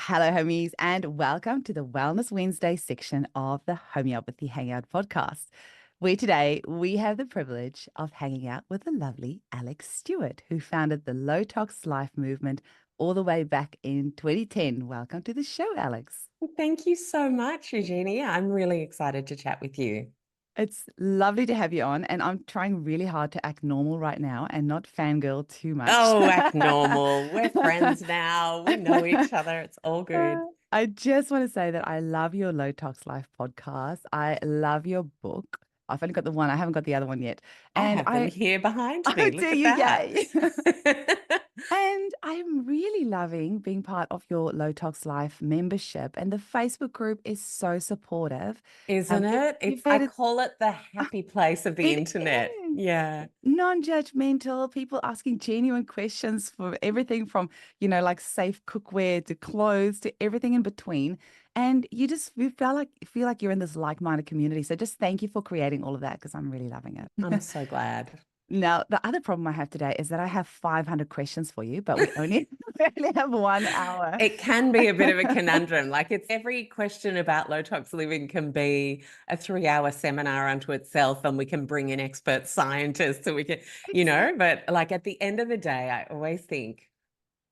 Hello, homies, and welcome to the Wellness Wednesday section of the Homeopathy Hangout podcast. Where today we have the privilege of hanging out with the lovely Alexx Stuart, who founded the Low Tox Life movement all the way back in 2010. Welcome to the show, Alexx. Thank you so much, Eugenia. I'm really excited to chat with you. It's lovely to have you on, and I'm trying really hard to act normal right now and not fangirl too much. Oh, act normal. We're friends now. We know each other. It's all good. I just want to say that I love your Low Tox Life podcast. I love your book. I've only got the one. I haven't got the other one yet. I And have them here behind oh, me. do Look at you? that. Yay. And I'm really loving being part of your Low Tox Life membership. And the Facebook group is so supportive. Isn't it? You've I made it, call it the happy place of the it internet. is Yeah. non-judgmental, people asking genuine questions for everything from, like safe cookware to clothes to everything in between. And you feel like you're in this like-minded community. So just thank you for creating all of that because I'm really loving I'm it. so glad. Now, the other problem I have today is that I have 500 questions for you, but we only, we only have 1 hour. It can be a bit of a conundrum. Like it's every question about low tox living can be a 3-hour seminar unto itself, and we can bring in expert scientists so we can, but like at the end of the day, I always think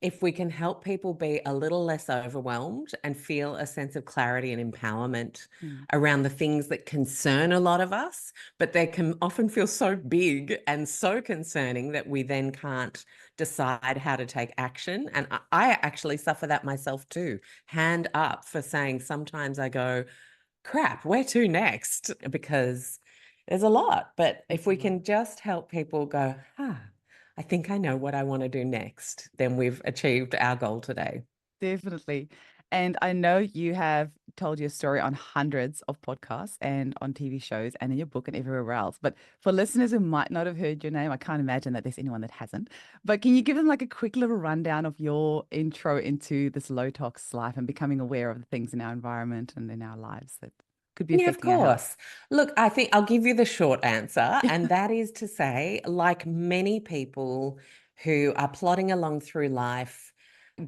if we can help people be a little less overwhelmed and feel a sense of clarity and empowerment Mm. around the things that concern a lot of us, but they can often feel so big and so concerning that we then can't decide how to take action. And I actually suffer that myself too. Hand up for saying sometimes I go, crap, where to next? Because there's a lot. But if we can just help people go, I think I know what I want to do next, then we've achieved our goal today. Definitely. And I know you have told your story on hundreds of podcasts and on TV shows and in your book and everywhere else. But for listeners who might not have heard your name, I can't imagine that there's anyone that hasn't. But can you give them like a quick little rundown of your intro into this low tox life and becoming aware of the things in our environment and in our lives that could be Yeah, of affecting our health? course. Look, I think I'll give you the short answer, and that is to say, like many people who are plodding along through life,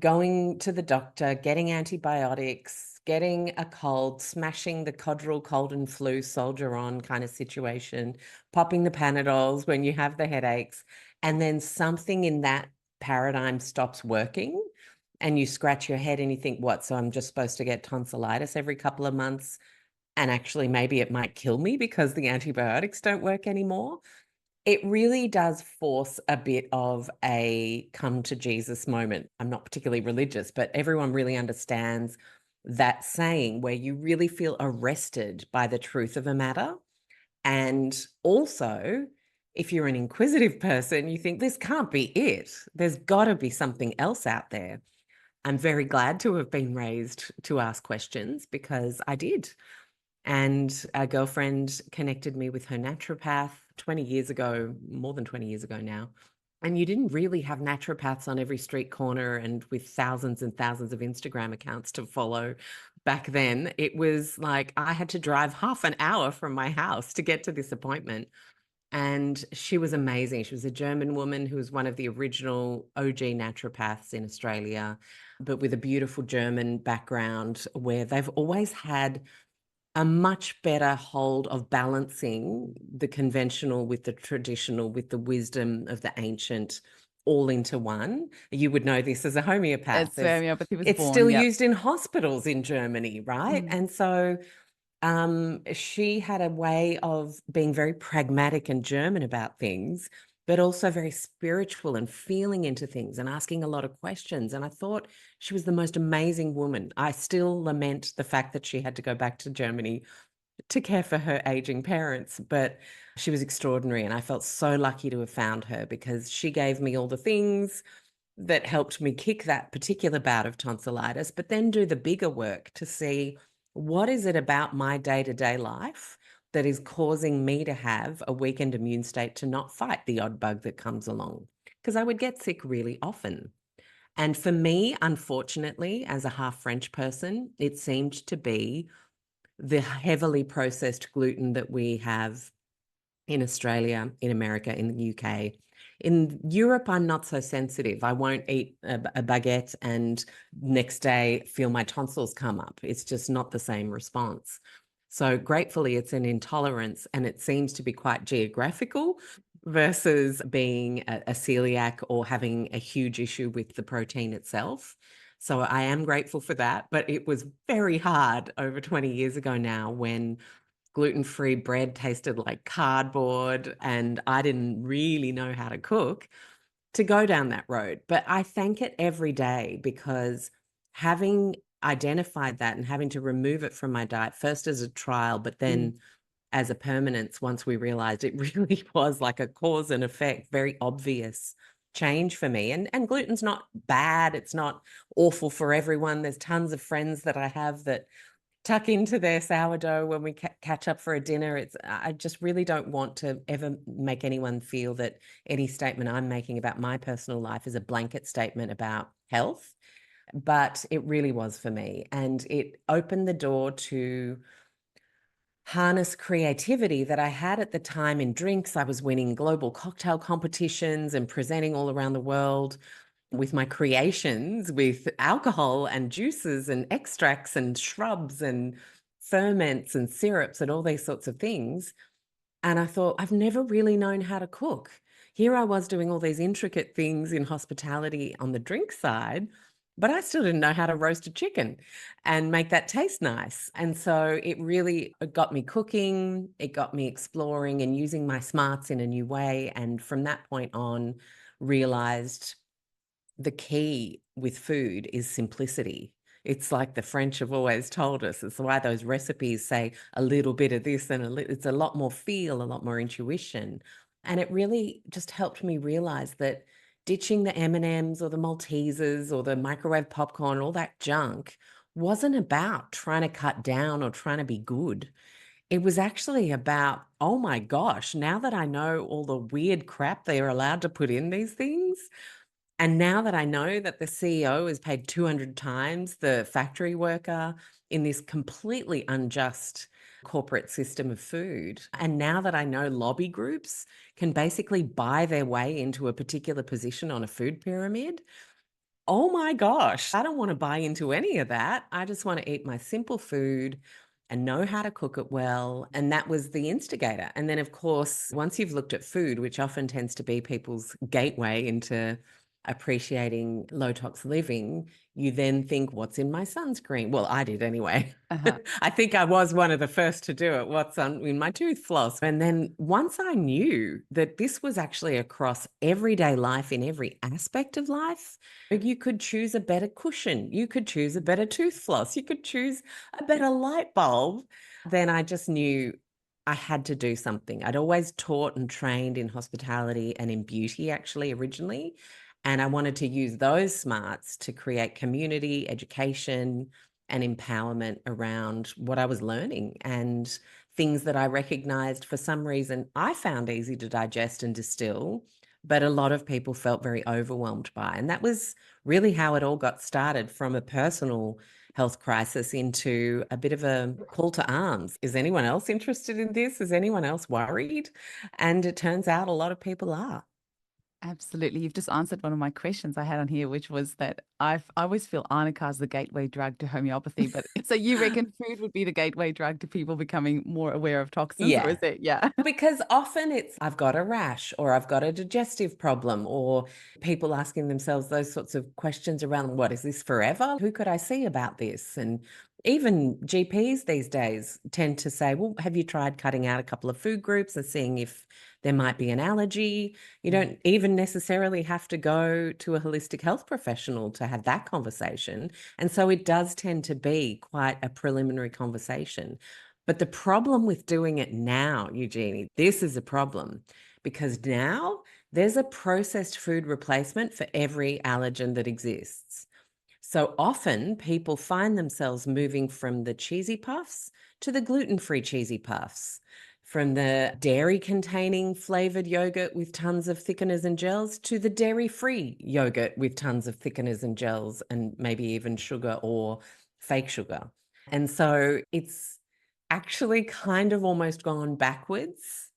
going to the doctor, getting antibiotics, getting a cold, smashing the Codral cold and flu soldier on kind of situation, popping the Panadols when you have the headaches, and then something in that paradigm stops working, and you scratch your head and you think, what? So I'm just supposed to get tonsillitis every couple of months? And actually maybe it might kill me because the antibiotics don't work anymore. It really does force a bit of a come to Jesus moment. I'm not particularly religious, but everyone really understands that saying where you really feel arrested by the truth of a matter. And also, if you're an inquisitive person, you think this can't be it. There's got to be something else out there. I'm very glad to have been raised to ask questions because I did. And a girlfriend connected me with her naturopath 20 years ago, more than 20 years ago now. And you didn't really have naturopaths on every street corner and with thousands and thousands of Instagram accounts to follow back then. It was like I had to drive half an hour from my house to get to this appointment. And she was amazing. She was a German woman who was one of the original OG naturopaths in Australia, but with a beautiful German background where they've always had a much better hold of balancing the conventional with the traditional, with the wisdom of the ancient, all into one. You would know this as a homeopath. It's where homeopathy was It's born. still Yep. used in hospitals in Germany, right? Mm. And so she had a way of being very pragmatic and German about things, but also very spiritual and feeling into things and asking a lot of questions. And I thought she was the most amazing woman. I still lament the fact that she had to go back to Germany to care for her aging parents, but she was extraordinary. And I felt so lucky to have found her because she gave me all the things that helped me kick that particular bout of tonsillitis, but then do the bigger work to see what is it about my day-to-day life that is causing me to have a weakened immune state to not fight the odd bug that comes along. Because I would get sick really often. And for me, unfortunately, as a half French person, it seemed to be the heavily processed gluten that we have in Australia, in America, in the UK. In Europe, I'm not so sensitive. I won't eat a baguette and next day feel my tonsils come up. It's just not the same response. So gratefully, it's an intolerance, and it seems to be quite geographical versus being a celiac or having a huge issue with the protein itself. So I am grateful for that, but it was very hard over 20 years ago now when gluten-free bread tasted like cardboard and I didn't really know how to cook to go down that road. But I thank it every day because having identified that and having to remove it from my diet, first as a trial, but Mm. then as a permanence, once we realized it really was like a cause and effect, very obvious change for me. And gluten's not bad. It's not awful for everyone. There's tons of friends that I have that tuck into their sourdough when we catch up for a dinner. I just really don't want to ever make anyone feel that any statement I'm making about my personal life is a blanket statement about health, but it really was for me. And it opened the door to harness creativity that I had at the time in drinks. I was winning global cocktail competitions and presenting all around the world with my creations with alcohol and juices and extracts and shrubs and ferments and syrups and all these sorts of things. And I thought, I've never really known how to cook. Here I was doing all these intricate things in hospitality on the drink side, but I still didn't know how to roast a chicken and make that taste nice. And so it got me cooking, it got me exploring and using my smarts in a new way. And from that point on, realized the key with food is simplicity. It's like the French have always told us. It's why those recipes say a little bit of this and it's a lot more feel, a lot more intuition. And it really just helped me realize that ditching the M&Ms or the Maltesers or the microwave popcorn, all that junk wasn't about trying to cut down or trying to be good. It was actually about, oh my gosh, now that I know all the weird crap they are allowed to put in these things, and now that I know that the CEO is paid 200 times the factory worker in this completely unjust corporate system of food, and now that I know lobby groups can basically buy their way into a particular position on a food pyramid, oh my gosh, I don't want to buy into any of that. I just want to eat my simple food and know how to cook it well. And that was the instigator. And then, of course, once you've looked at food, which often tends to be people's gateway into appreciating low tox living, you then think, what's in my sunscreen? Well, I did anyway. Uh-huh. I think I was one of the first to do it. What's in my tooth floss? And then once I knew that this was actually across everyday life in every aspect of life, you could choose a better cushion, you could choose a better tooth floss, you could choose a better light bulb, then I just knew I had to do something. I'd always taught and trained in hospitality and in beauty, actually, originally. And I wanted to use those smarts to create community, education, and empowerment around what I was learning and things that I recognized for some reason I found easy to digest and distill, but a lot of people felt very overwhelmed by. And that was really how it all got started, from a personal health crisis into a bit of a call to arms. Is anyone else interested in this? Is anyone else worried? And it turns out a lot of people are. Absolutely. You've just answered one of my questions I had on here, which was that I always feel arnica is the gateway drug to homeopathy. But so you reckon food would be the gateway drug to people becoming more aware of toxins, or Yeah. is it? Yeah. Because often it's, I've got a rash or I've got a digestive problem, or people asking themselves those sorts of questions around, what is this forever? Who could I see about this? And even GPs these days tend to say, well, have you tried cutting out a couple of food groups and seeing if there might be an allergy? You Mm. don't even necessarily have to go to a holistic health professional to have that conversation. And so it does tend to be quite a preliminary conversation. But the problem with doing it now, Eugenie, this is a problem, because now there's a processed food replacement for every allergen that exists. So often people find themselves moving from the cheesy puffs to the gluten-free cheesy puffs, from the dairy containing flavored yogurt with tons of thickeners and gels to the dairy-free yogurt with tons of thickeners and gels and maybe even sugar or fake sugar. And so it's actually kind of almost gone backwards.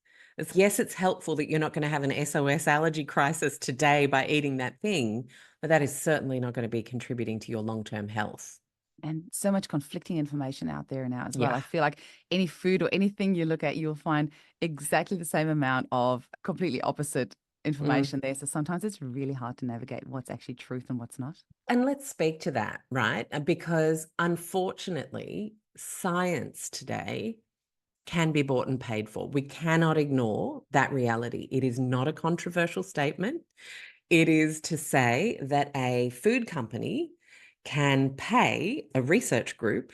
Yes, it's helpful that you're not going to have an SOS allergy crisis today by eating that thing, but that is certainly not going to be contributing to your long-term health. And so much conflicting information out there now as well. Yeah. I feel like any food or anything you look at, you'll find exactly the same amount of completely opposite Mm. information there. So sometimes it's really hard to navigate what's actually truth and what's not. And let's speak to that, right? Because unfortunately, science today can be bought and paid for. We cannot ignore that reality. It is not a controversial statement. It is to say that a food company can pay a research group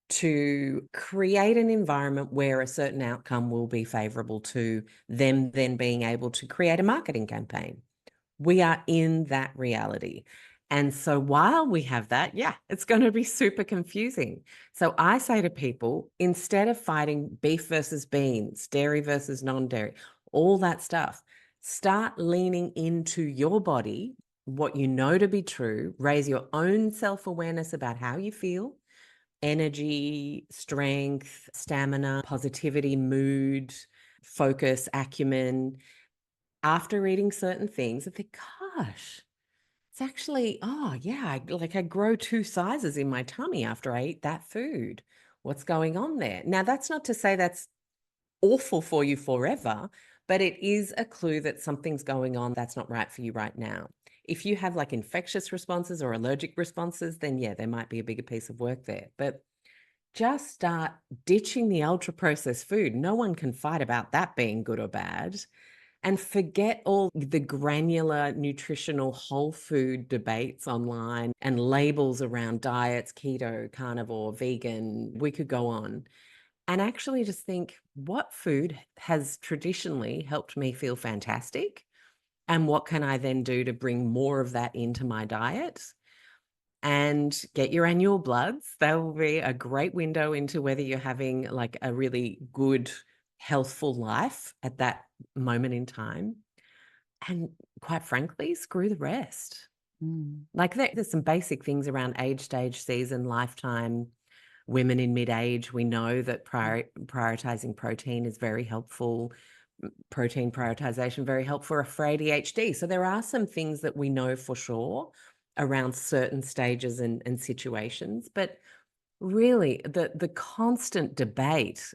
to create an environment where a certain outcome will be favorable to them then being able to create a marketing campaign. We are in that reality. And so while we have that, yeah, it's going to be super confusing. So I say to people, instead of fighting beef versus beans, dairy versus non-dairy, all that stuff, start leaning into your body, what you know to be true, raise your own self-awareness about how you feel, energy, strength, stamina, positivity, mood, focus, acumen. After eating certain things, I think, gosh, it's actually, oh yeah, I grow 2 sizes in my tummy after I eat that food. What's going on there? Now, that's not to say that's awful for you forever, but it is a clue that something's going on that's not right for you right now. If you have like infectious responses or allergic responses, then yeah, there might be a bigger piece of work there. But just start ditching the ultra processed food. No one can fight about that being good or bad. And forget all the granular nutritional whole food debates online and labels around diets, keto, carnivore, vegan. We could go on. And actually just think, what food has traditionally helped me feel fantastic? And what can I then do to bring more of that into my diet? And get your annual bloods. That will be a great window into whether you're having like a really good, healthful life at that moment in time. And quite frankly, screw the rest. Mm, Like there's some basic things around age, stage, season, lifetime. Women in mid-age, we know that prioritizing protein is very helpful. Protein prioritization very helpful for ADHD. So there are some things that we know for sure around certain stages and situations, but really the constant debate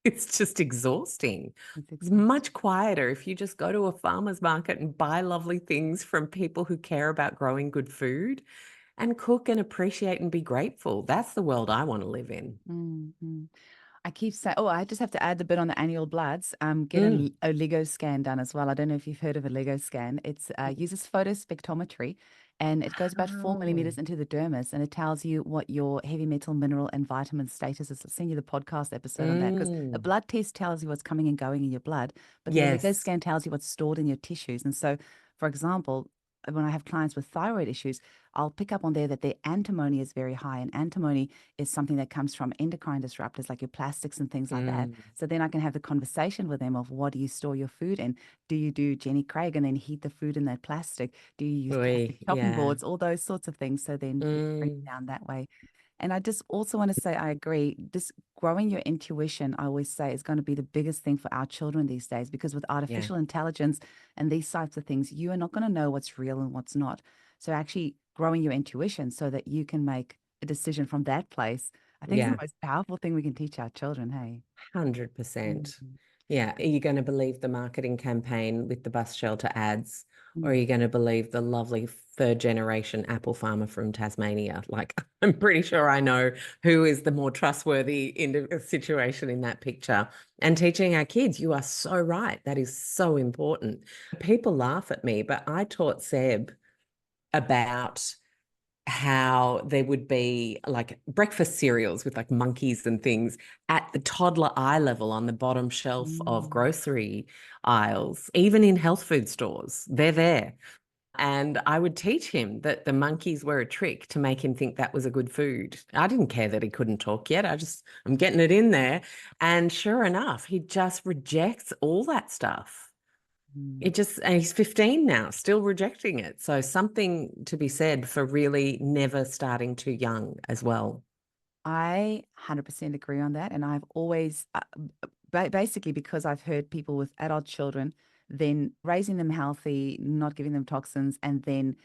it's just exhausting. it's It's exhausting. much quieter if you just go to a farmer's market and buy lovely things from people who care about growing good food and cook and appreciate and be grateful. That's the world I want to live in. Mm. I keep saying, oh, I just have to add the bit on the annual bloods. Get Mm. a Lego scan done as well. I don't know if you've heard of a Lego scan. It's uses photospectrometry, and it goes about 4 millimeters Oh. into the dermis, and it tells you what your heavy metal, mineral, and vitamin status is. I'll send you the podcast episode on that because a Mm. blood test tells you what's coming and going in your blood, but the Lego Yes. scan tells you what's stored in your tissues. And so, for example, when I have clients with thyroid issues, I'll pick up on there that their antimony is very high, and antimony is something that comes from endocrine disruptors like your plastics and things like that. Mm. So then I can have the conversation with them of what do you store your food in? Do you do Jenny Craig and then heat the food in that plastic? Do you use plastic Oy, chopping yeah. boards? All those sorts of things. So then we can bring it Mm. down that way. And I just also want to say, I agree. Just growing your intuition, I always say, is going to be the biggest thing for our children these days because with Yeah. artificial intelligence and these types of things, you are not going to know what's real and what's not. So actually growing your intuition so that you can make a decision from that place, I think is the Yeah. most powerful thing we can teach our children. Hey. 100%. Mm, Yeah. Are you going to believe the marketing campaign with the bus shelter ads? Or are mm. you going to believe the lovely third generation apple farmer from Tasmania? Like, I'm pretty sure I know who is the more trustworthy in the situation in that picture. And teaching our kids, you are so right. That is so important. People laugh at me, but I taught Seb about how there would be like breakfast cereals with like monkeys and things at the toddler eye level on the bottom shelf of Mm. grocery aisles, even in health food stores. They're there. And I would teach him that the monkeys were a trick to make him think that was a good food. I didn't care that he couldn't talk yet. I'm getting it in there. And sure enough, he just rejects all that stuff. Mm. It just, and he's 15 now, still rejecting it. So something to be said for really never starting too young as well. I 100% agree on that. And I've always, basically because I've heard people with adult children then raising them healthy, not giving them toxins, and then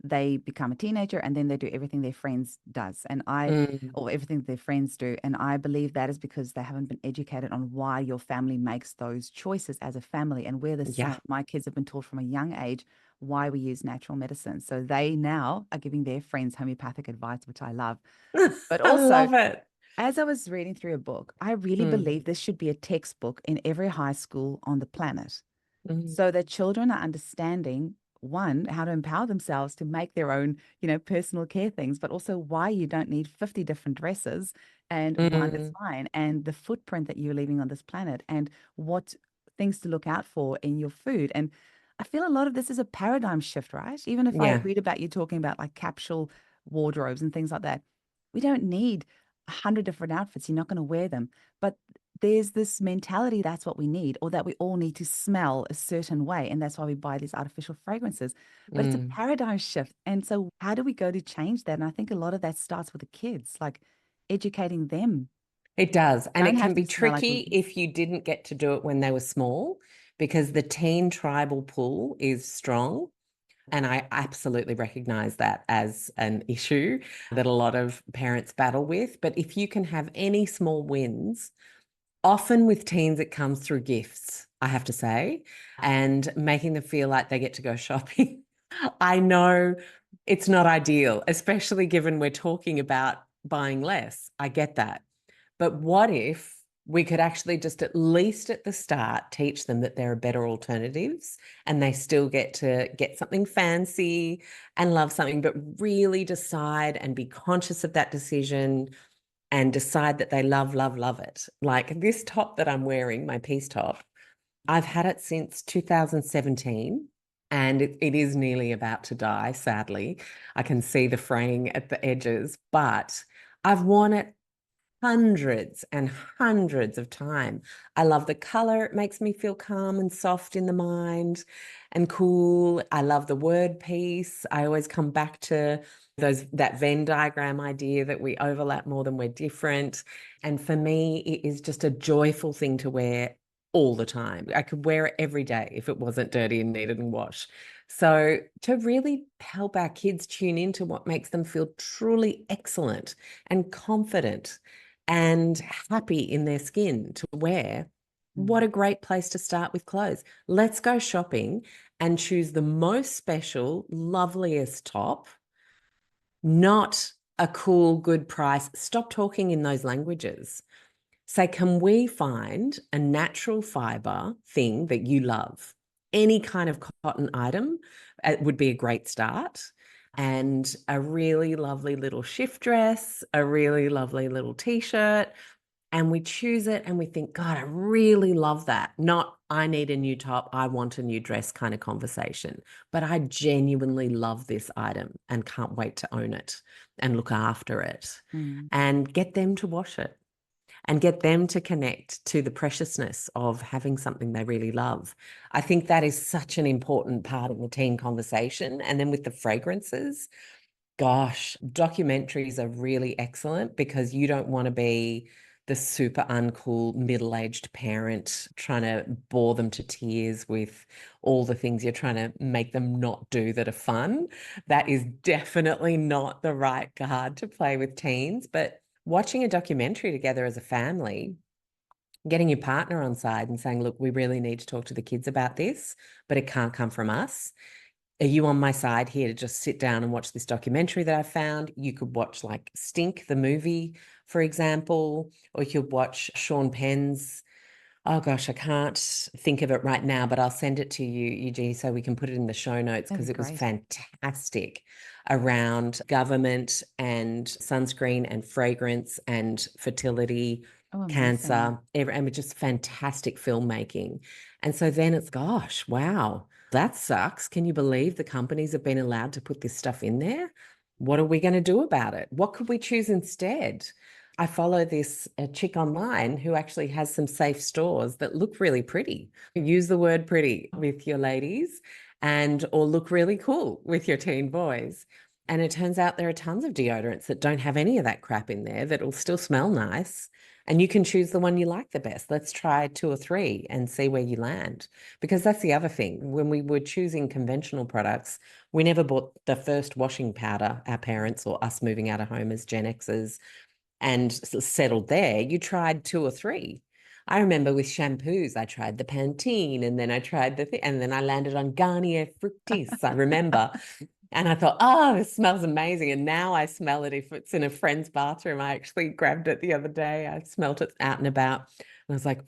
they become a teenager and then they do everything their friends does. And I, Mm, or everything their friends do. And I believe that is because they haven't been educated on why your family makes those choices as a family. And we're the same. yeah. My kids have been taught from a young age why we use natural medicine. So they now are giving their friends homeopathic advice, which I love. But I also, love it. as I was reading through a book, I really Mm, believe this should be a textbook in every high school on the planet mm, so that children are understanding one, how to empower themselves to make their own, personal care things, but also why you don't need 50 different dresses and one is mm, fine, and the footprint that you're leaving on this planet and what things to look out for in your food. And I feel a lot of this is a paradigm shift, right? Even if I yeah. read about you talking about like capsule wardrobes and things like that, we don't need 100 different outfits. You're not going to wear them. But there's this mentality that's what we need, or that we all need to smell a certain way. And that's why we buy these artificial fragrances. But it's a Mm. paradigm shift. And so, how do we go to change that? And I think a lot of that starts with the kids, like educating them. It does. And Don't it have can to be smell like tricky me. if you didn't get to do it when they were small, because the teen tribal pull is strong. And I absolutely recognize that as an issue that a lot of parents battle with. But if you can have any small wins, often with teens, it comes through gifts, I have to say, and making them feel like they get to go shopping. I know it's not ideal, especially given we're talking about buying less. I get that. But what if we could actually just at least at the start teach them that there are better alternatives and they still get to get something fancy and love something, but really decide and be conscious of that decision and decide that they love, love, love it. Like this top that I'm wearing, my peace top, I've had it since 2017 and it is nearly about to die, sadly. I can see the fraying at the edges, but I've worn it hundreds and hundreds of time. I love the color. It makes me feel calm and soft in the mind and cool. I love the word piece. I always come back to that Venn diagram idea that we overlap more than we're different. And for me, it is just a joyful thing to wear all the time. I could wear it every day if it wasn't dirty and needed and washed. So to really help our kids tune into what makes them feel truly excellent and confident and happy in their skin to wear, what Mm. a great place to start with clothes. Let's go shopping and choose the most special, loveliest top, not a cool, good price. Stop talking in those languages. Say, can we find a natural fiber thing that you love? Any kind of cotton item would be a great start. And a really lovely little shift dress, a really lovely little t-shirt, and we choose it and we think, God, I really love that. Not, I need a new top, I want a new dress kind of conversation, but I genuinely love this item and can't wait to own it and look after it Mm. and get them to wash it and get them to connect to the preciousness of having something they really love. I think that is such an important part of the teen conversation. And then with the fragrances, gosh, documentaries are really excellent because you don't want to be the super uncool middle-aged parent trying to bore them to tears with all the things you're trying to make them not do that are fun. That is definitely not the right card to play with teens. But watching a documentary together as a family, getting your partner on side and saying, look, we really need to talk to the kids about this, but it can't come from us. Are you on my side here to just sit down and watch this documentary that I found? You could watch like Stink, the movie, for example, or you could watch Sean Penn's. Oh gosh, I can't think of it right now, but I'll send it to you, Eugenie, so we can put it in the show notes That'd because be it was great. fantastic around government and sunscreen and fragrance and fertility, Oh, amazing. cancer, and with just fantastic filmmaking. And so then it's, gosh, wow, that sucks. Can you believe the companies have been allowed to put this stuff in there? What are we going to do about it? What could we choose instead? I follow this chick online who actually has some safe stores that look really pretty. Use the word pretty with your ladies and or look really cool with your teen boys. And it turns out there are tons of deodorants that don't have any of that crap in there that will still smell nice And you can choose the one you like the best. Let's try two or three and see where you land. Because that's the other thing. When we were choosing conventional products, we never bought the first washing powder, our parents or us moving out of home as Gen Xers, and settled there. You tried two or three. I remember with shampoos, I tried the Pantene and then I tried and then I landed on Garnier Fructis. I remember. And I thought, oh, this smells amazing. And now I smell it if it's in a friend's bathroom. I actually grabbed it the other day. I smelt it out and about. And I was like,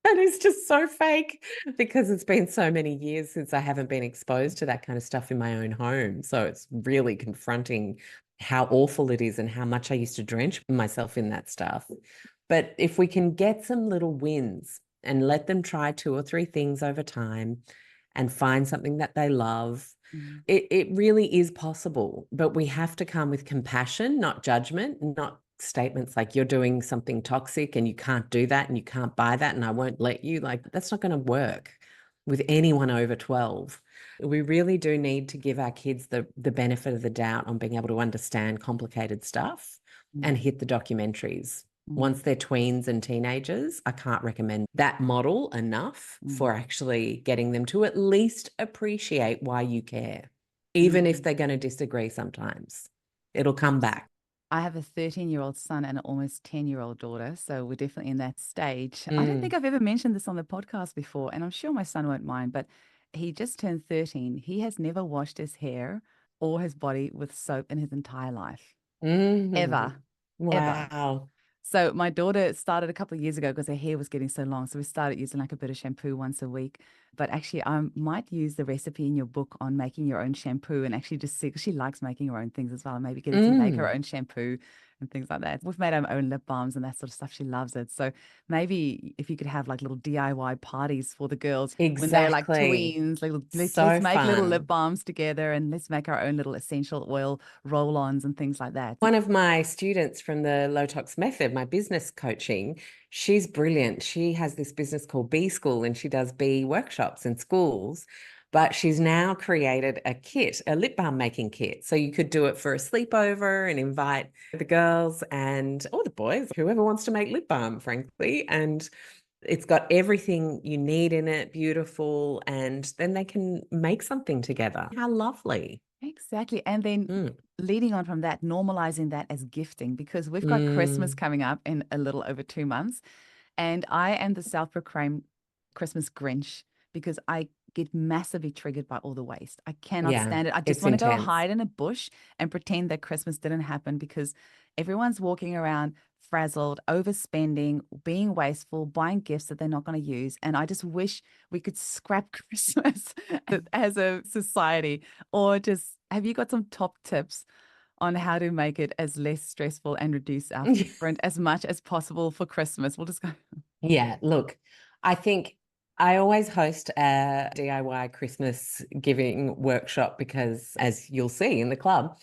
that is just so fake because it's been so many years since I haven't been exposed to that kind of stuff in my own home. So it's really confronting how awful it is and how much I used to drench myself in that stuff. But if we can get some little wins and let them try two or three things over time and find something that they love, Mm. it really is possible. But we have to come with compassion, not judgment, not statements like you're doing something toxic and you can't do that and you can't buy that and I won't let you. Like, that's not going to work with anyone over 12. We really do need to give our kids the benefit of the doubt on being able to understand complicated stuff and Mm. hit the documentaries. Mm. Once they're tweens and teenagers, I can't recommend that model enough Mm. for actually getting them to at least appreciate why you care, even if Mm. they're going to disagree sometimes. It'll come back. I have a 13-year-old son and an almost 10-year-old daughter, so we're definitely in that stage. I don't think Mm. I've ever mentioned this on the podcast before, and I'm sure my son won't mind, but he just turned 13. He has never washed his hair or his body with soap in his entire life, ever, Mm. ever. Wow. So my daughter started a couple of years ago because her hair was getting so long. So we started using like a bit of shampoo once a week. But actually, I might use the recipe in your book on making your own shampoo and actually just see, 'cause she likes making her own things as well, and maybe get her to make her Mm. own shampoo and things like that. We've made our own lip balms and that sort of stuff. She loves it. So maybe if you could have like little DIY parties for the girls when they're like Exactly. tweens, like let's So make little lip fun. balms together and let's make our own little essential oil roll-ons and things like that. One of my students from the Low Tox Method, my business coaching, she's brilliant. She has this business called B School and she does bee workshops in schools. But she's now created a kit, a lip balm making kit. So you could do it for a sleepover and invite the girls and or the boys, whoever wants to make lip balm, frankly. And it's got everything you need in it, beautiful. And then they can make something together. How lovely. Exactly. And then Mm. leading on from that, normalizing that as gifting, because we've got Christmas Mm. coming up in a little over 2 months. And I am the self-proclaimed Christmas Grinch because I get massively triggered by all the waste. I cannot Yeah, stand it. I just it's want to go intense. hide in a bush and pretend that Christmas didn't happen because everyone's walking around frazzled, overspending, being wasteful, buying gifts that they're not going to use. And I just wish we could scrap Christmas as a society. Or just have you got some top tips on how to make it as less stressful and reduce our footprint as much as possible for Christmas? We'll just go. Yeah, look, I think I always host a DIY Christmas giving workshop because, as you'll see in the club,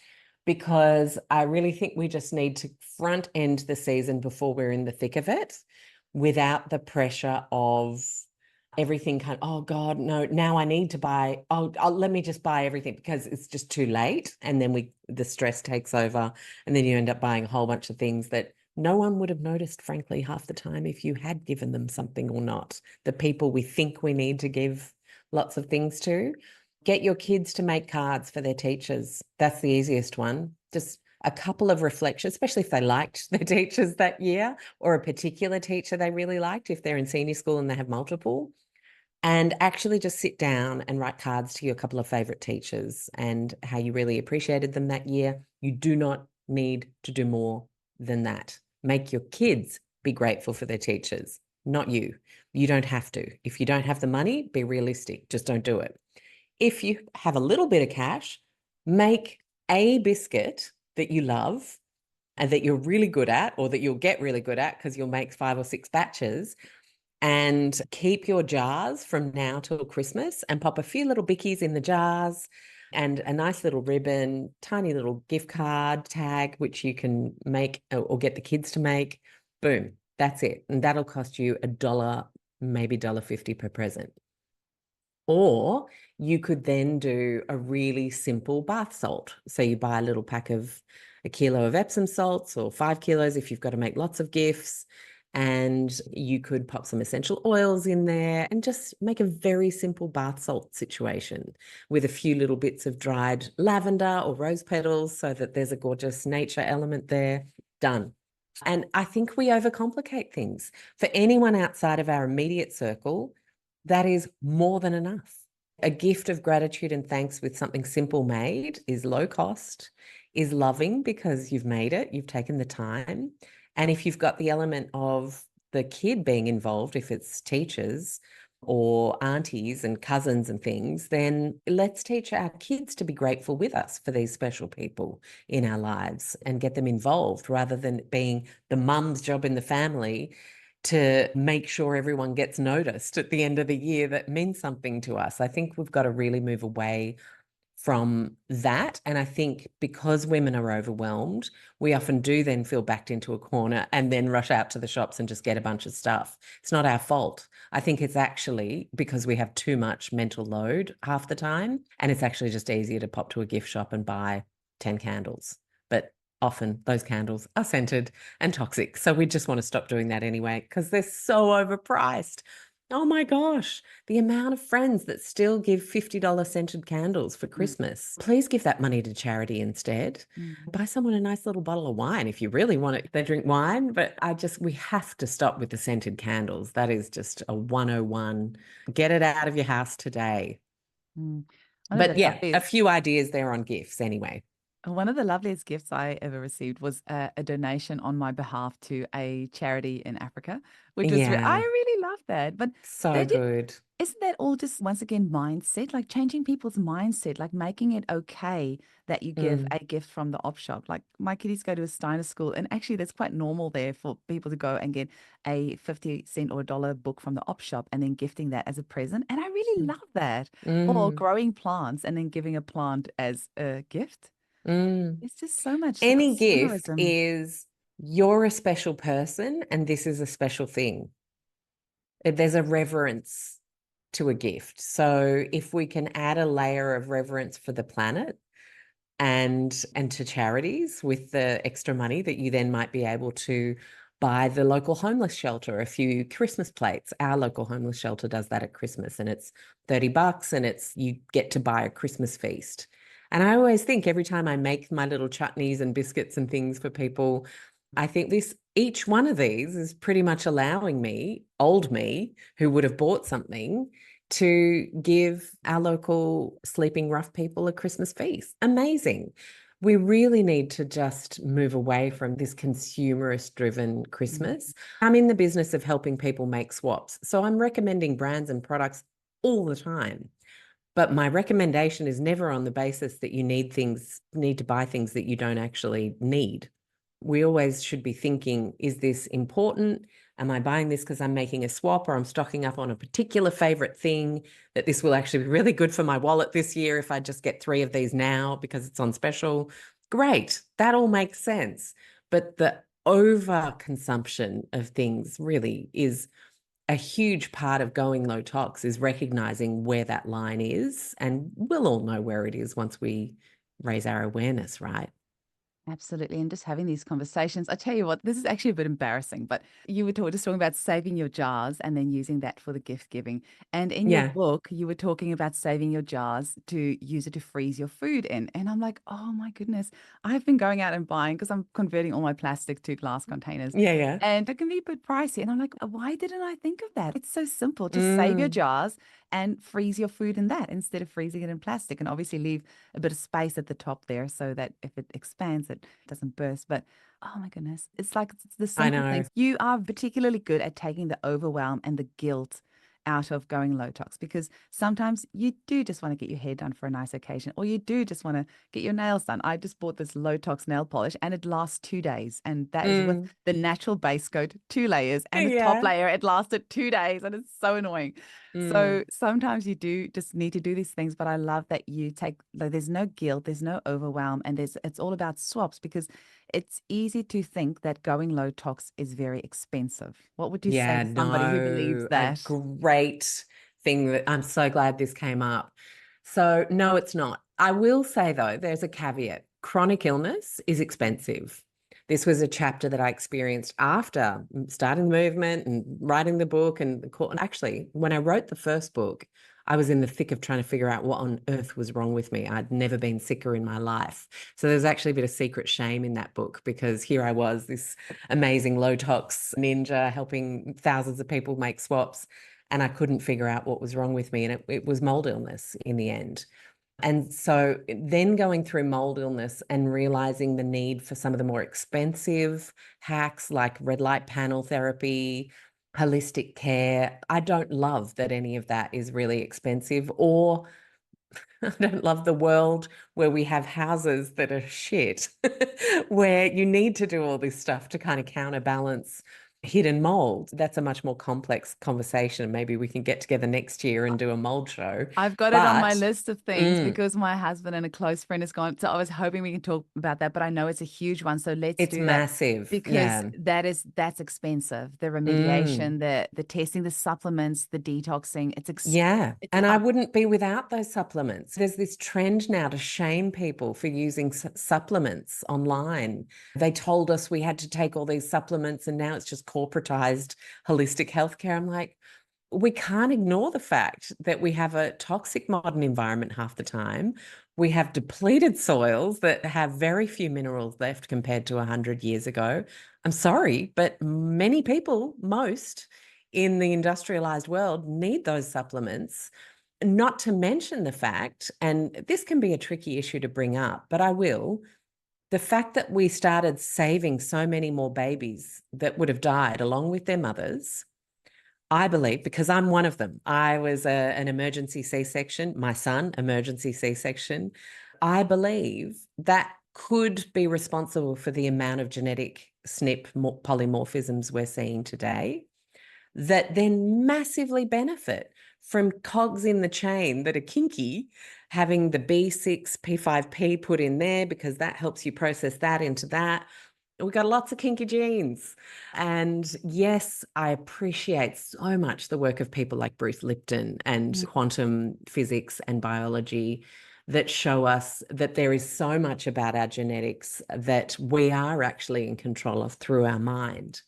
because I really think we just need to front end the season before we're in the thick of it without the pressure of everything kind of, oh God, no, now I need to buy, let me just buy everything because it's just too late. And then the stress takes over and then you end up buying a whole bunch of things that no one would have noticed, frankly, half the time if you had given them something or not. The people we think we need to give lots of things to. Get your kids to make cards for their teachers. That's the easiest one. Just a couple of reflections, especially if they liked their teachers that year or a particular teacher they really liked, if they're in senior school and they have multiple. And actually just sit down and write cards to your couple of favorite teachers and how you really appreciated them that year. You do not need to do more than that. Make your kids be grateful for their teachers, not you. You don't have to. If you don't have the money, be realistic. Just don't do it. If you have a little bit of cash, make a biscuit that you love and that you're really good at, or that you'll get really good at because you'll make 5 or 6 batches, and keep your jars from now till Christmas and pop a few little bickies in the jars and a nice little ribbon, tiny little gift card tag, which you can make or get the kids to make. Boom, that's it. And that'll cost you $1, maybe $1.50 per present. Or you could then do a really simple bath salt. So you buy a little pack of a kilo of Epsom salts or 5 kilos if you've got to make lots of gifts. And you could pop some essential oils in there and just make a very simple bath salt situation with a few little bits of dried lavender or rose petals so that there's a gorgeous nature element there. Done. And I think we overcomplicate things. For anyone outside of our immediate circle, that is more than enough. A gift of gratitude and thanks with something simple made is low cost, is loving because you've made it, you've taken the time. And if you've got the element of the kid being involved, if it's teachers or aunties and cousins and things, then let's teach our kids to be grateful with us for these special people in our lives and get them involved rather than it being the mum's job in the family to make sure everyone gets noticed at the end of the year. That means something to us. I think we've got to really move away from that. And I think because women are overwhelmed, we often do then feel backed into a corner and then rush out to the shops and just get a bunch of stuff. It's not our fault. I think it's actually because we have too much mental load half the time. And it's actually just easier to pop to a gift shop and buy 10 candles. But often those candles are scented and toxic. So we just want to stop doing that anyway because they're so overpriced. Oh my gosh, the amount of friends that still give $50 scented candles for Christmas. Please give that money to charity instead. Buy someone a nice little bottle of wine if you really want it. They drink wine, but we have to stop with the scented candles. That is just a 101. Get it out of your house today. One of the But yeah, a loveliest, few ideas there on gifts anyway. one of the loveliest gifts I ever received was a donation on my behalf to a charity in Africa, which was I Yeah, really love that. But so they did good. isn't that all just once again mindset, like changing people's mindset, like making it okay that you give Mm, a gift from the op shop? Like my kiddies go to a Steiner school, and actually that's quite normal there for people to go and get a 50 cent or $1 book from the op shop and then gifting that as a present. And I really mm, love that. Or mm, growing plants and then giving a plant as a gift. mm. It's just so much Any gift consumerism. is you're a special person and this is a special thing. There's a reverence to a gift. So if we can add a layer of reverence for the planet and to charities with the extra money that you then might be able to buy the local homeless shelter a few Christmas plates. Our local homeless shelter does that at Christmas and it's $30 and it's you get to buy a Christmas feast. And I always think every time I make my little chutneys and biscuits and things for people, I think each one of these is pretty much allowing me, old me, who would have bought something, to give our local sleeping rough people a Christmas feast. Amazing. We really need to just move away from this consumerist driven Mm. Christmas. I'm in the business of helping people make swaps. So I'm recommending brands and products all the time. But my recommendation is never on the basis that you need to buy things that you don't actually need. We always should be thinking, is this important? Am I buying this because I'm making a swap or I'm stocking up on a particular favorite thing that this will actually be really good for my wallet this year if I just get 3 of these now because it's on special? Great. That all makes sense. But the overconsumption of things really is a huge part of going low tox is recognizing where that line is. And we'll all know where it is once we raise our awareness, right? Absolutely. And just having these conversations. I tell you what, this is actually a bit embarrassing, but you were just talking about saving your jars and then using that for the gift giving. And in your Yeah. book, you were talking about saving your jars to use it to freeze your food in. And I'm like, oh my goodness, I've been going out and buying because I'm converting all my plastic to glass containers. Yeah. Yeah. And it can be a bit pricey. And I'm like, why didn't I think of that? It's so simple. Just save your Mm. jars and freeze your food in that instead of freezing it in plastic. And obviously leave a bit of space at the top there so that if it expands, it doesn't burst. But oh my goodness, it's like it's the I simple know. things. You are particularly good at taking the overwhelm and the guilt out of going low tox because sometimes you do just want to get your hair done for a nice occasion or you do just want to get your nails done. I just bought this low tox nail polish and it lasts 2 days. And that is with Mm. the natural base coat, 2 layers, and the top Yeah. layer, it lasted 2 days. And it's so annoying. So Mm. sometimes you do just need to do these things, but I love that you take like there's no guilt, there's no overwhelm, and it's all about swaps because it's easy to think that going low tox is very expensive. What would you say Yeah, to somebody who believes no, a that? great thing that I'm so glad this came up. So, no, it's not. I will say, though, there's a caveat. chronic illness is expensive. This was a chapter that I experienced after starting the movement and writing the book. And actually, when I wrote the first book, I was in the thick of trying to figure out what on earth was wrong with me. I'd never been sicker in my life. So there's actually a bit of secret shame in that book, because here I was, this amazing low tox ninja helping thousands of people make swaps, and I couldn't figure out what was wrong with me. And it was mold illness in the end. And so then going through mold illness and realizing the need for some of the more expensive hacks like red light panel therapy, holistic care. I don't love that any of that is really expensive, or I don't love the world where we have houses that are shit, where you need to do all this stuff to kind of counterbalance hidden mold. That's a much more complex conversation. Maybe we can get together next year and do a mold show. I've got it on my But list of things because my husband and a close friend has gone. So I was hoping we can talk about that, but I know it's a huge one. So let's it's do that massive. because Yeah. that's expensive. The Mm. remediation, the testing, the supplements, the detoxing. Yeah. It's And I up. wouldn't be without those supplements. There's this trend now to shame people for using supplements online. They told us we had to take all these supplements, and now it's just corporatized holistic healthcare. I'm like, we can't ignore the fact that we have a toxic modern environment half the time. We have depleted soils that have very few minerals left compared to 100 years ago. I'm sorry, but many people, most in the industrialized world, need those supplements. Not to mention the fact, and this can be a tricky issue to bring up, but I will, the fact that we started saving so many more babies that would have died along with their mothers. I believe, because I'm one of them. I was an emergency C-section, my son, emergency C-section. I believe that could be responsible for the amount of genetic SNP polymorphisms we're seeing today, that then massively benefit from cogs in the chain that are kinky, having the B6, P5P put in there because that helps you process that into that. We've got lots of kinky genes. And yes, I appreciate so much the work of people like Bruce Lipton and quantum physics and biology that show us that there is so much about our genetics that we are actually in control of through our mind.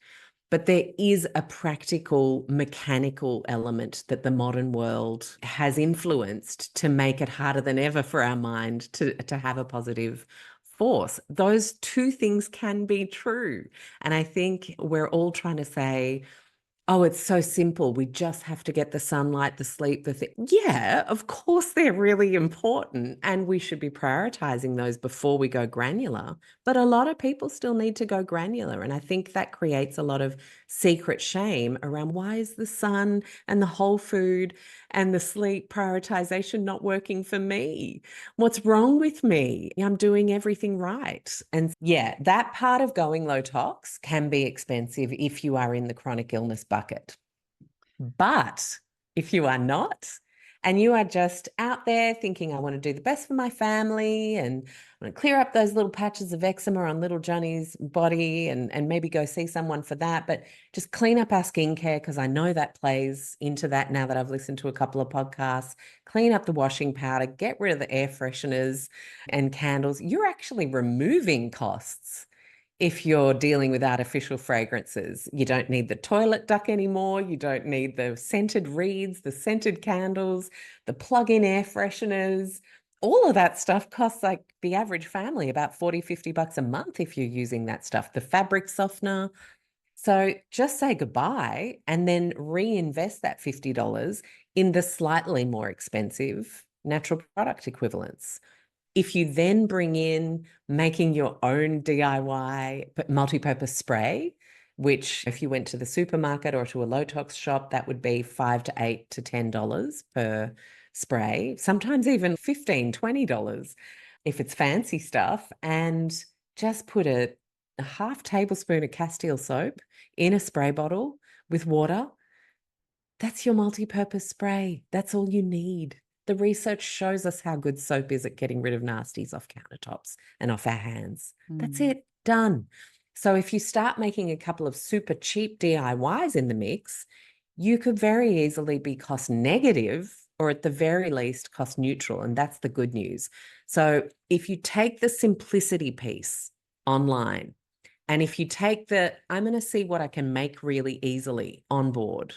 But there is a practical, mechanical element that the modern world has influenced to make it harder than ever for our mind to have a positive force. Those two things can be true. And I think we're all trying to say, oh, it's so simple. We just have to get the sunlight, the sleep, the thing. Yeah, of course, they're really important. And we should be prioritizing those before we go granular. But a lot of people still need to go granular. And I think that creates a lot of secret shame around why is the sun and the whole food and the sleep prioritization not working for me? What's wrong with me? I'm doing everything right. And yeah, that part of going low tox can be expensive if you are in the chronic illness bucket. But if you are not, and you are just out there thinking, I want to do the best for my family and I want to clear up those little patches of eczema on little Johnny's body and maybe go see someone for that, but just clean up our skincare because I know that plays into that now that I've listened to a couple of podcasts. Clean up the washing powder, get rid of the air fresheners and candles. You're actually removing costs if you're dealing with artificial fragrances. You don't need the toilet duck anymore. You don't need the scented reeds, the scented candles, the plug-in air fresheners. All of that stuff costs like the average family about 40, $50 a month if you're using that stuff. The fabric softener. So just say goodbye and then reinvest that $50 in the slightly more expensive natural product equivalents. If you then bring in making your own DIY multi-purpose spray, which if you went to the supermarket or to a low tox shop, that would be $5 to $8 to $10 per spray, sometimes even $15, $20 if it's fancy stuff, and just put a half tablespoon of Castile soap in a spray bottle with water. That's your multi-purpose spray. That's all you need. The research shows us how good soap is at getting rid of nasties off countertops and off our hands. That's Mm. it, done. So if you start making a couple of super cheap DIYs in the mix, you could very easily be cost negative or at the very least cost neutral. And that's the good news. So if you take the simplicity piece online, and if you take the, I'm going to see what I can make really easily on board,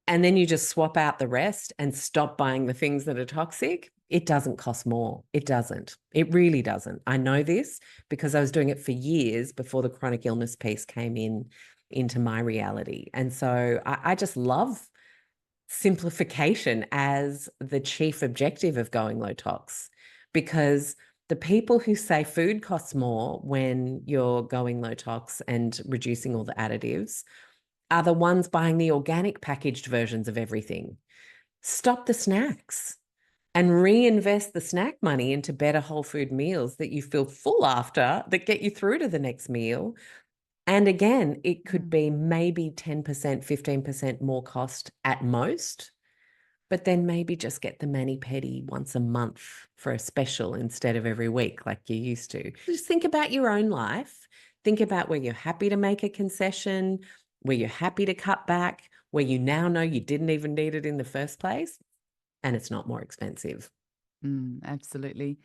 and then you just swap out the rest and stop buying the things that are toxic, it doesn't cost more. It doesn't. It really doesn't. I know this because I was doing it for years before the chronic illness piece came into my reality. And so I just love simplification as the chief objective of going low tox, because the people who say food costs more when you're going low tox and reducing all the additives are the ones buying the organic packaged versions of everything. Stop the snacks and reinvest the snack money into better whole food meals that you feel full after, that get you through to the next meal. And again, it could be maybe 10%, 15% more cost at most, but then maybe just get the mani-pedi once a month for a special instead of every week like you used to. Just think about your own life. Think about where you're happy to make a concession, where you're happy to cut back, where you now know you didn't even need it in the first place, and it's not more expensive. Absolutely.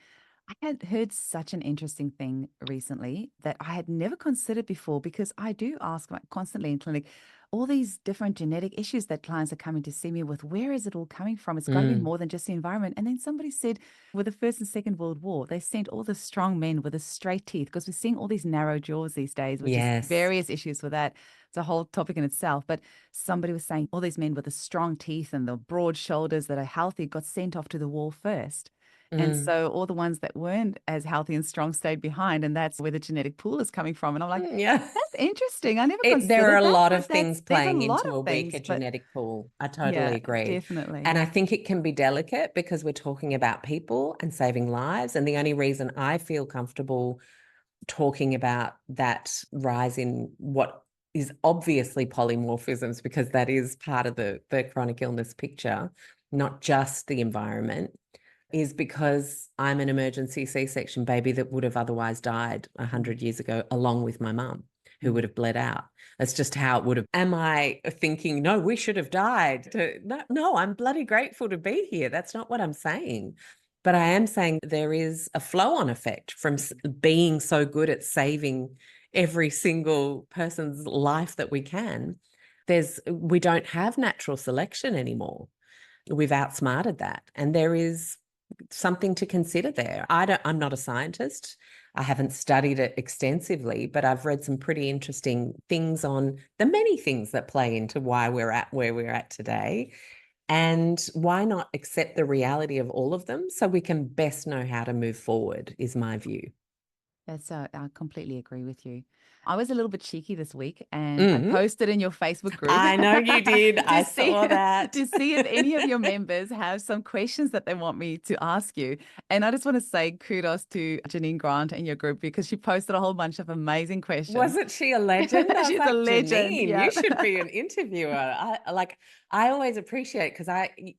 I had heard such an interesting thing recently that I had never considered before, because I do ask, like, constantly in clinic, all these different genetic issues that clients are coming to see me with. Where is it all coming from? It's got to be Mm, more than just the environment. And then somebody said, with the First and Second World War, they sent all the strong men with the straight teeth, because we're seeing all these narrow jaws these days, which is yes. various issues for that. It's a whole topic in itself. But somebody was saying all these men with the strong teeth and the broad shoulders that are healthy got sent off to the war first. And Mm, so all the ones that weren't as healthy and strong stayed behind. And that's where the genetic pool is coming from. And I'm like, yeah. that's interesting. I never There are considered a that, lot but of things there's a playing lot into of a weaker things. But genetic pool. I totally yeah, agree. And definitely. I think it can be delicate because we're talking about people and saving lives. And the only reason I feel comfortable talking about that rise in what is obviously polymorphisms, because that is part of the chronic illness picture, not just the environment, is because I'm an emergency C-section baby that would have otherwise died 100 years ago, along with my mum, who would have bled out. That's just how it would have. Am I thinking, no, we should have died? No, I'm bloody grateful to be here. That's not what I'm saying. But I am saying there is a flow-on effect from being so good at saving every single person's life that we can. We don't have natural selection anymore. We've outsmarted that. And there is something to consider there. I'm not a scientist. I haven't studied it extensively, but I've read some pretty interesting things on the many things that play into why we're at where we're at today. And why not accept the reality of all of them so we can best know how to move forward, is my view. That's I completely agree with you. I was a little bit cheeky this week, and I Mm, posted in your Facebook group I know you did. to I see saw that. to see if any of your members have some questions that they want me to ask you. And I just want to say kudos to Janine Grant in your group, because she posted a whole bunch of amazing questions. Wasn't she a legend? I was She's a like, legend. Janine, Yeah. you should be an interviewer. I always appreciate, because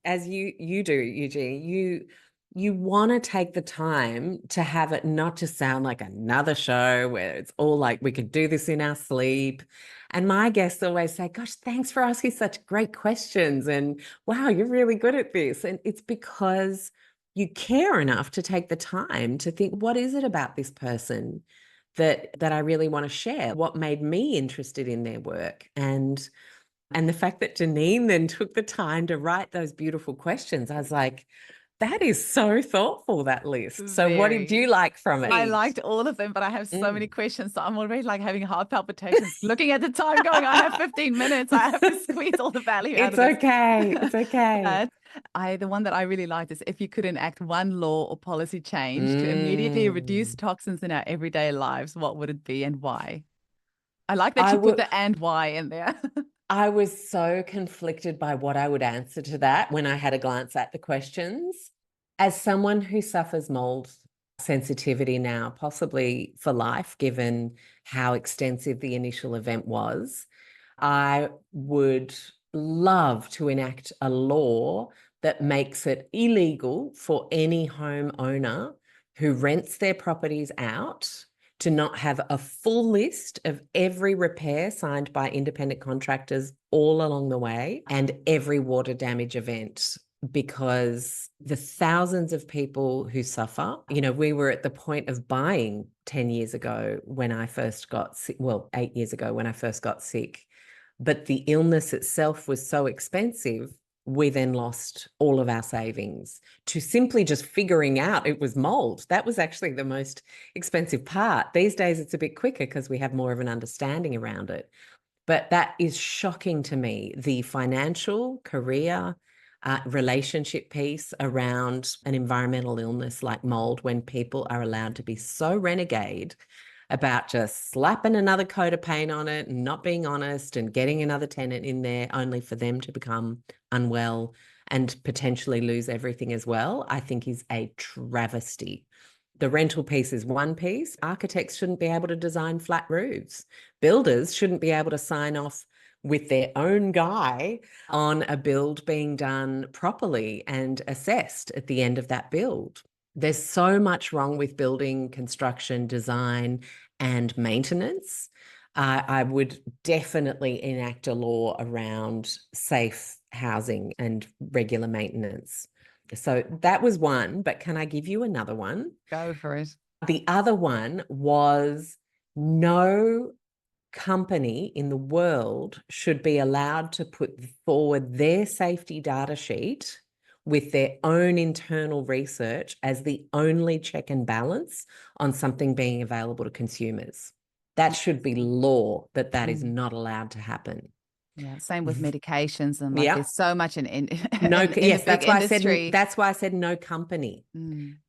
as you do, Eugene, you want to take the time to have it not just sound like another show where it's all like we could do this in our sleep. And my guests always say, gosh, thanks for asking such great questions. And wow, you're really good at this. And it's because you care enough to take the time to think, what is it about this person that I really want to share? What made me interested in their work? And the fact that Janine then took the time to write those beautiful questions, I was like, that is so thoughtful, that list. So what did Very. you like from I it? liked all of them, but I have so many Mm. questions. So I'm already like having heart palpitations, looking at the time, going, I have 15 minutes. I have to squeeze all the value out It's of this. okay. It's okay. But the one that I really liked is, if you could enact one law or policy change to immediately reduce Mm. toxins in our everyday lives, what would it be and why? I like that I you put would the and why in there. I was so conflicted by what I would answer to that when I had a glance at the questions. As someone who suffers mold sensitivity now, possibly for life, given how extensive the initial event was, I would love to enact a law that makes it illegal for any homeowner who rents their properties out to not have a full list of every repair signed by independent contractors all along the way, and every water damage event because the thousands of people who suffer, we were at the point of buying 10 years ago when I first got sick, well, 8 years ago when I first got sick, but the illness itself was so expensive, we then lost all of our savings to simply just figuring out it was mold. That was actually the most expensive part. These days, it's a bit quicker because we have more of an understanding around it. But that is shocking to me, the financial, career, relationship piece around an environmental illness like mold, when people are allowed to be so renegade about just slapping another coat of paint on it and not being honest and getting another tenant in there only for them to become unwell and potentially lose everything as well, I think is a travesty. The rental piece is one piece. Architects shouldn't be able to design flat roofs. Builders shouldn't be able to sign off with their own guy on a build being done properly and assessed at the end of that build. There's so much wrong with building, construction, design, and maintenance. I would definitely enact a law around safe housing and regular maintenance. So that was one, but can I give you another one? Go for it. The other one was no company in the world should be allowed to put forward their safety data sheet with their own internal research as the only check and balance on something being available to consumers. That should be law that is not allowed to happen. Yeah, same with medications and like Yeah. there's so much No, in the yes, big industry. that's why I said no company,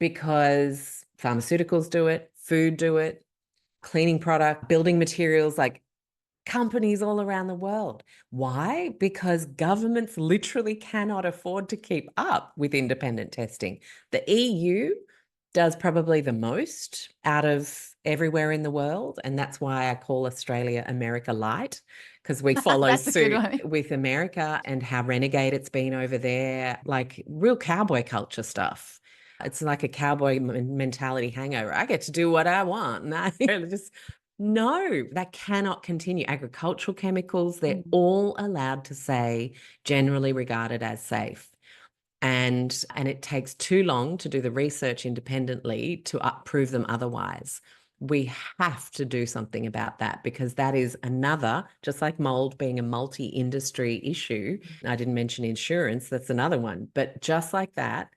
because pharmaceuticals do it, food do it, cleaning product, building materials, like companies all around the world. Why? Because governments literally cannot afford to keep up with independent testing. The EU does probably the most out of everywhere in the world. And that's why I call Australia America Light, because we follow That's a good suit one. with America and how renegade it's been over there, like real cowboy culture stuff. It's like a cowboy mentality hangover. I get to do what I want. No, that cannot continue. Agricultural chemicals, they're all allowed to say generally regarded as safe. And it takes too long to do the research independently to prove them otherwise. We have to do something about that, because that is another, just like mold being a multi-industry issue. I didn't mention insurance, that's another one. But just like that,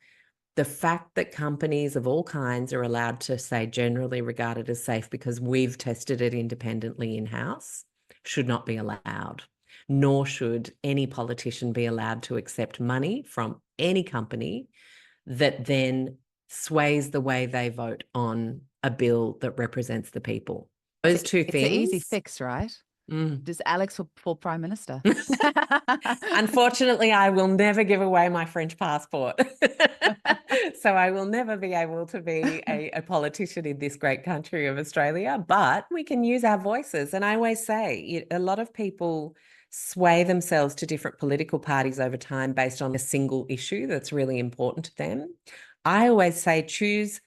the fact that companies of all kinds are allowed to say generally regarded as safe because we've tested it independently in-house should not be allowed. Nor should any politician be allowed to accept money from any company that then sways the way they vote on a bill that represents the people. Those two It's an easy things. fix, right? Does Alex for Prime Minister? Unfortunately, I will never give away my French passport. So I will never be able to be a politician in this great country of Australia, but we can use our voices. And I always say a lot of people sway themselves to different political parties over time based on a single issue that's really important to them. I always say choose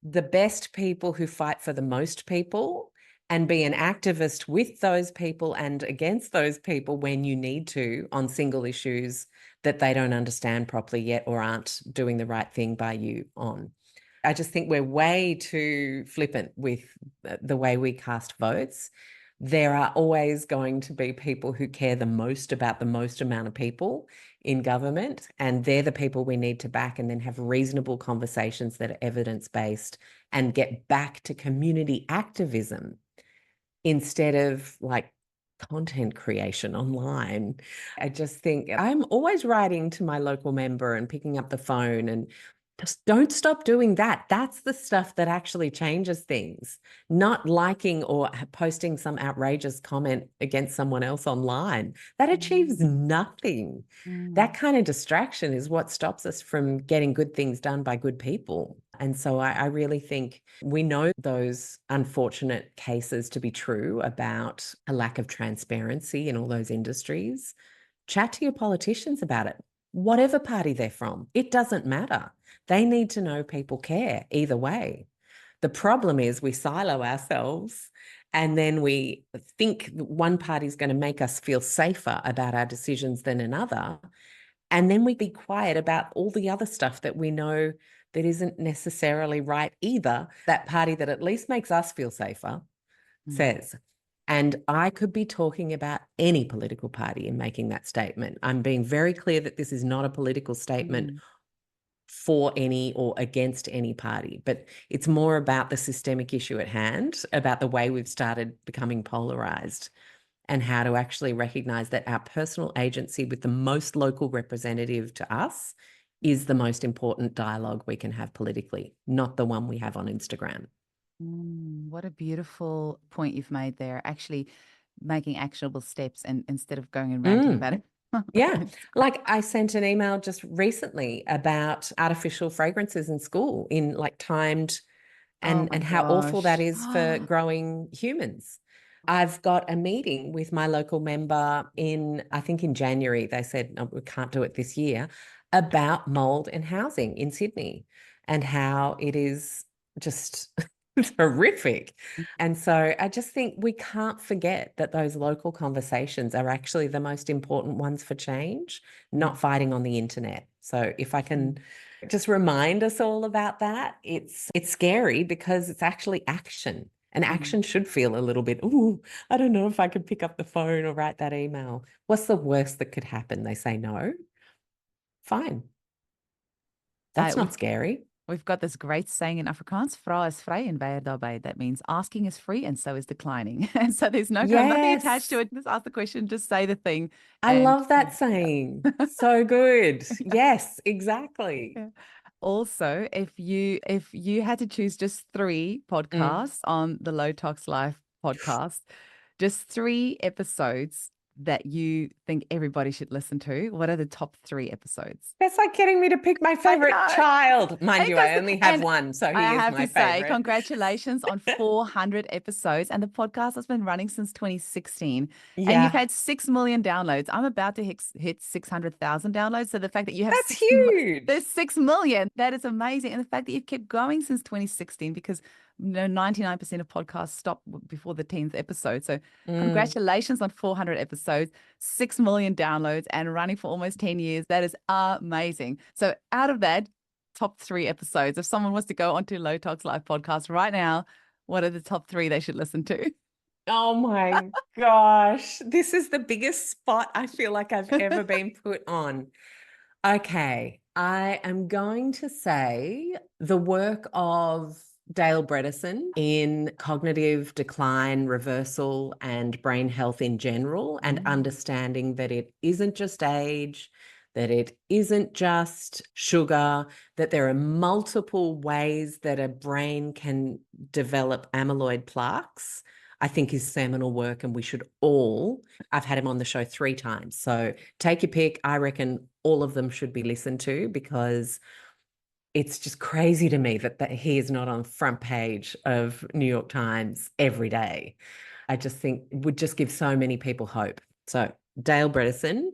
the best people who fight for the most people and be an activist with those people and against those people when you need to on single issues that they don't understand properly yet or aren't doing the right thing by you on. I just think we're way too flippant with the way we cast votes. There are always going to be people who care the most about the most amount of people in government, and they're the people we need to back and then have reasonable conversations that are evidence-based and get back to community activism instead of like content creation online. I just think I'm always writing to my local member and picking up the phone, and just don't stop doing that. That's the stuff that actually changes things, not liking or posting some outrageous comment against someone else online. That achieves nothing. That kind of distraction is what stops us from getting good things done by good people. And so I really think we know those unfortunate cases to be true about a lack of transparency in all those industries. Chat to your politicians about it, whatever party they're from. It doesn't matter. They need to know people care either way. The problem is we silo ourselves and then we think one party's going to make us feel safer about our decisions than another. And then we be quiet about all the other stuff that we know that isn't necessarily right either. That party that at least makes us feel safer Mm, says. And I could be talking about any political party in making that statement. I'm being very clear that this is not a political statement mm, for any or against any party, but it's more about the systemic issue at hand, about the way we've started becoming polarized and how to actually recognize that our personal agency with the most local representative to us is the most important dialogue we can have politically, not the one we have on Instagram. what a beautiful point you've made there. Actually, making actionable steps and instead of going and ranting Mm. about it. Yeah. It's great. Like I sent an email just recently about artificial fragrances in school in like timed Oh my and how awful that gosh. is for growing humans. I've got a meeting with my local member in, I think in January, they said, no, we can't do it this year, about mold and housing in Sydney and how it is just horrific. And so I just think we can't forget that those local conversations are actually the most important ones for change, not Mm, fighting on the internet. So if I mm, can just remind us all about that, it's scary because it's actually action. And mm. action should feel a little bit, ooh, I don't know if I could pick up the phone or write that email. What's the worst that could happen? They say no. Fine. That's We've not scary. we've got this great saying in Afrikaans, vra is vrij en weier daarbij. That means asking is free and so is declining. And so there's nothing attached to Yes. it. Just ask the question, just say the thing. I And love that yeah. saying. So good. Yes, exactly. Yeah. Also, if you had to choose just three Mm. podcasts on the Low Tox Life podcast, just three episodes that you think everybody should listen to, what are the top three episodes? That's like getting me to pick my I favorite know. child. Mind you, Because I only have and one, so I he is have my to say, favorite. congratulations on 400 episodes. And the podcast has been running since 2016. And you've Yeah, had 6 million downloads. I'm about to hit 600,000 downloads. So the fact that you have that's huge. there's 6 million, that is amazing. And the fact that you've kept going since 2016, because 99% of podcasts stop before the 10th episode. So Mm. congratulations on 400 episodes, 6 million downloads, and running for almost 10 years. That is amazing. So out of that, top three episodes. If someone was to go onto Low Tox Live podcast right now, what are the top three they should listen to? Oh my gosh. This is the biggest spot I feel like I've ever been put on. Okay, I am going to say the work of Dale Bredesen in cognitive decline reversal and brain health in general, and Mm, understanding that it isn't just age, that it isn't just sugar, that there are multiple ways that a brain can develop amyloid plaques. I think is seminal work, and we should all. I've had him on the show 3 times. So take your pick. I reckon all of them should be listened to because it's just crazy to me that he is not on front page of New York Times every day. I just think would just give so many people hope. So Dale Bredesen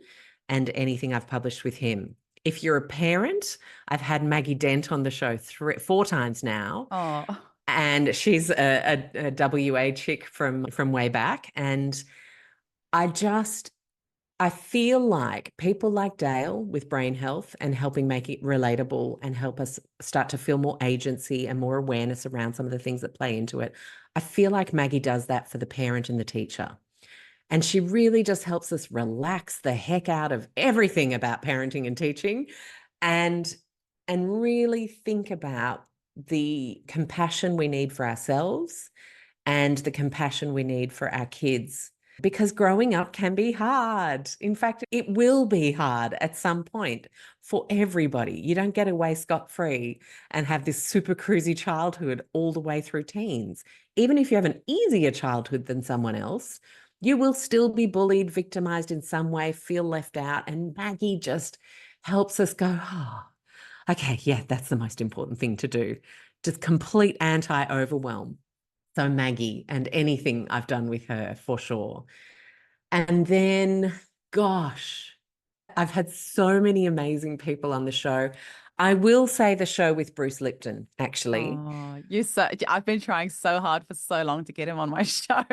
and anything I've published with him. If you're a parent, I've had Maggie Dent on the show 4 times now, oh, and she's a WA chick from way back. And I just I feel like people like Dale with brain health and helping make it relatable and help us start to feel more agency and more awareness around some of the things that play into it. I feel like Maggie does that for the parent and the teacher. And she really just helps us relax the heck out of everything about parenting and teaching and really think about the compassion we need for ourselves and the compassion we need for our kids. Because growing up can be hard. In fact, it will be hard at some point for everybody. You don't get away scot-free and have this super cruisy childhood all the way through teens. Even if you have an easier childhood than someone else, you will still be bullied, victimized in some way, feel left out. And Maggie just helps us go, oh, okay, yeah, that's the most important thing to do. Just complete anti-overwhelm. So Maggie and anything I've done with her for sure. And then, gosh, I've had so many amazing people on the show. I will say the show with Bruce Lipton, actually. Oh, I've been trying so hard for so long to get him on my show.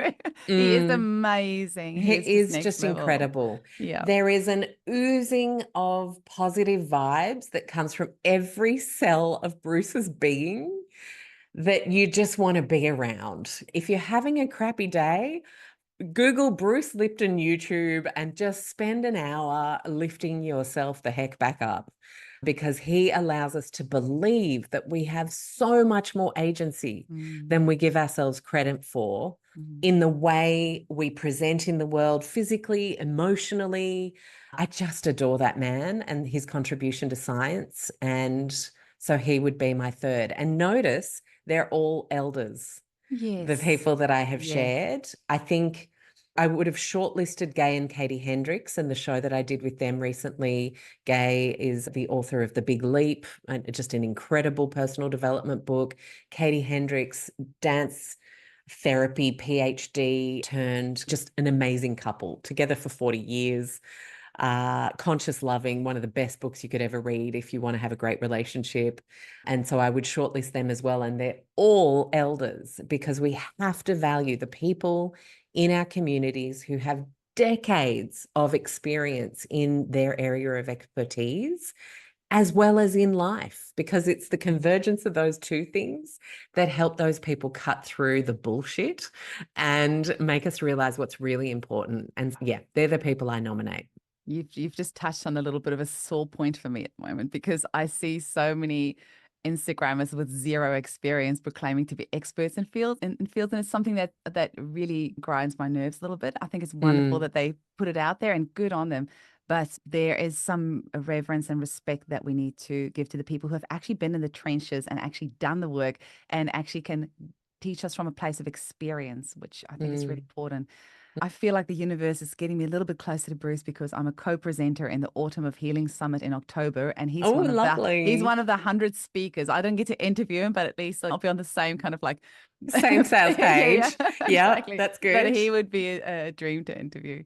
He is Mm, amazing. He is he just is next just level. incredible. Yeah. There is an oozing of positive vibes that comes from every cell of Bruce's being that you just want to be around. If you're having a crappy day, Google Bruce Lipton YouTube and just spend an hour lifting yourself the heck back up, because he allows us to believe that we have so much more agency Mm, than we give ourselves credit for mm. in the way we present in the world, physically, emotionally. I just adore that man and his contribution to science. And so he would be my third. And notice they're all elders, the Yes. people that I have Yes. shared. I think I would have shortlisted Gay and Katie Hendricks, and the show that I did with them recently. Gay is the author of The Big Leap, and just an incredible personal development book. Katie Hendricks, dance therapy PhD turned just an amazing couple together for 40 years. Conscious Loving, one of the best books you could ever read if you want to have a great relationship. And so I would shortlist them as well. And they're all elders, because we have to value the people in our communities who have decades of experience in their area of expertise, as well as in life, because it's the convergence of those two things that help those people cut through the bullshit and make us realize what's really important. And yeah, they're the people I nominate. You've just touched on a little bit of a sore point for me at the moment because I see so many Instagrammers with zero experience proclaiming to be experts in fields, and it's something that really grinds my nerves a little bit. I think it's wonderful Mm, that they put it out there and good on them. But there is some reverence and respect that we need to give to the people who have actually been in the trenches and actually done the work and actually can teach us from a place of experience, which I think is really mm. important. I feel like the universe is getting me a little bit closer to Bruce because I'm a co-presenter in the Autumn of Healing Summit in October, and Oh, he's lovely. one of the 100 speakers. I don't get to interview him, but at least I'll be on the same kind of like, Same sales yeah, page. Yep, exactly. that's But good. he would be a dream to interview.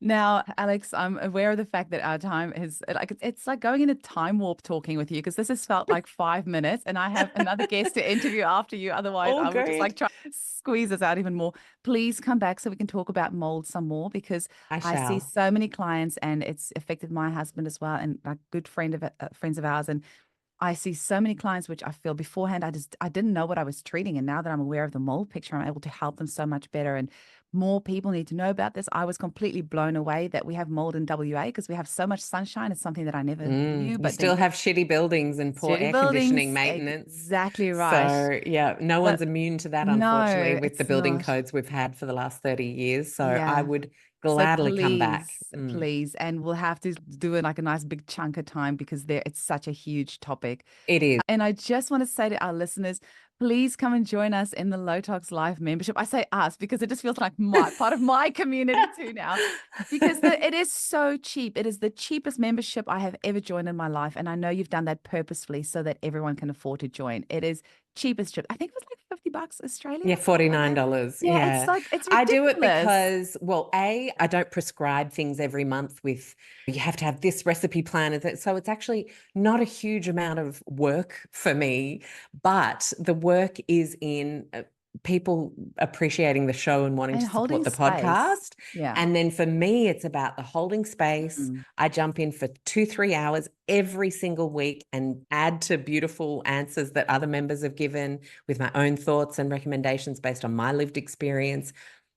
Now, Alex, I'm aware of the fact that our time is like it's like going in a time warp talking with you because this has felt like 5 minutes and I have another guest to interview after you. Otherwise, All I would just like good. try to squeeze us out even more. Please come back so we can talk about mold some more because I I see shall. so many clients and it's affected my husband as well and like good friends of ours. And I see so many clients which I feel beforehand I didn't know what I was treating, and now that I'm aware of the mold picture, I'm able to help them so much better. And more people need to know about this. I was completely blown away that we have mold in WA because we have so much sunshine. It's something that I never knew. We But still then have shitty buildings and poor city air conditioning buildings, maintenance. exactly right. So, yeah, no one's But immune to that, unfortunately, no, with the it's building not. codes we've had for the last 30 years. So, I Yeah. would So gladly come back. please, and we'll have to do it like a nice big chunk of time because there it's such a huge topic. It is. And I just want to say to our listeners, please come and join us in the Low Tox Life membership. I say us because it just feels like my part of my community too now. Because it is so cheap. It is the cheapest membership I have ever joined in my life. And I know you've done that purposefully so that everyone can afford to join. It is cheapest trip. I think it was like $50 Australian Yeah, or something like that. $49. Yeah, it's Yeah. like it's I do it ridiculous. because, well, I don't prescribe things every month with you have to have this recipe plan. So it's actually not a huge amount of work for me, but the work is in people appreciating the show and wanting And to support holding the space. podcast. Yeah. And then for me, it's about the holding space. Mm. I jump in for 2, 3 hours every single week and add to beautiful answers that other members have given with my own thoughts and recommendations based on my lived experience.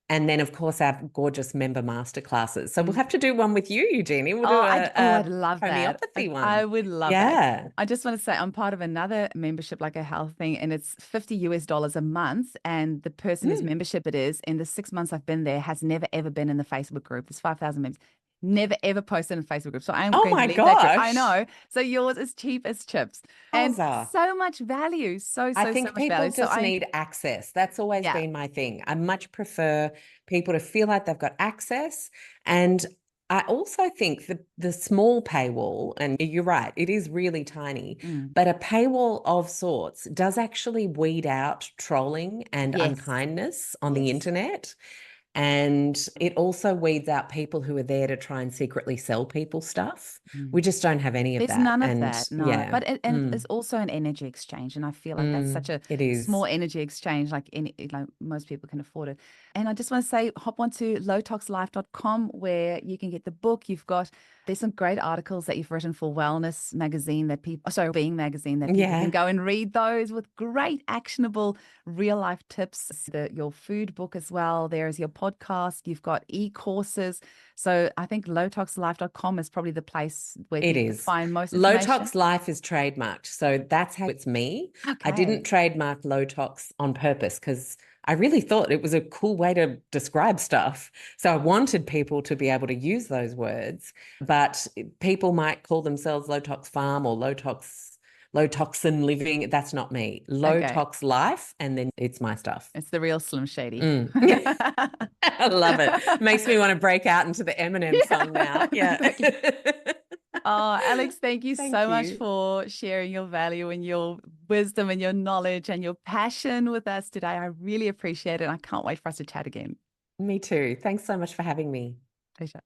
And then, of course, our gorgeous member masterclasses. So we'll Mm. have to do one with you, Eugenie. We'll Oh, do a, I'd a love that. homeopathy I one. would love that. Yeah. I just want to say I'm part of another membership, like a health thing, and it's $50 a month. And the person whose Mm. membership it is, in the 6 months I've been there, has never ever been in the Facebook group. There's 5,000 members. Never ever posted in the Facebook group. So I'm Oh going to my leave that group. I gosh. know. So yours is cheap as chips. And Wowza. so much value. I So think much value. people So just I need access. That's always yeah. been my thing. I much prefer people to feel like they've got access. And I also think the small paywall, and you're right, it is really tiny, Mm. but a paywall of sorts does actually weed out trolling and Yes. unkindness on the Yes. internet. And it also weeds out people who are there to try and secretly sell people stuff. Mm. We just don't have any of There's that. none of And that, no. yeah, But and it's also an energy exchange, and I feel like that's such a it is. small energy exchange, like any like most people can afford it. And I just want to say, hop onto lowtoxlife.com where you can get the book. There's some great articles that you've written for Wellness magazine that people, sorry, Being magazine that people can Yeah, go and read those with great actionable real life tips. Your food book as well. There's your podcast. You've got e-courses. So I think lowtoxlife.com is probably the place where it people can is. find most Low information. Tox Life is trademarked. So that's how it's me. I didn't Okay. trademark Low Tox on purpose because I really thought it was a cool way to describe stuff. So I wanted people to be able to use those words, but people might call themselves Low Tox Farm or Low Toxin Living. That's not me. Low Okay. Tox Life, and then it's my stuff. It's the real Slim Shady. Mm. I love it. Makes me want to break out into the Eminem Yeah, song now. Yeah. exactly. Oh, Alex, thank you Thank so much you. for sharing your value and your wisdom and your knowledge and your passion with us today. I really appreciate it. I can't wait for us to chat again. Me too. Thanks so much for having me. Pleasure.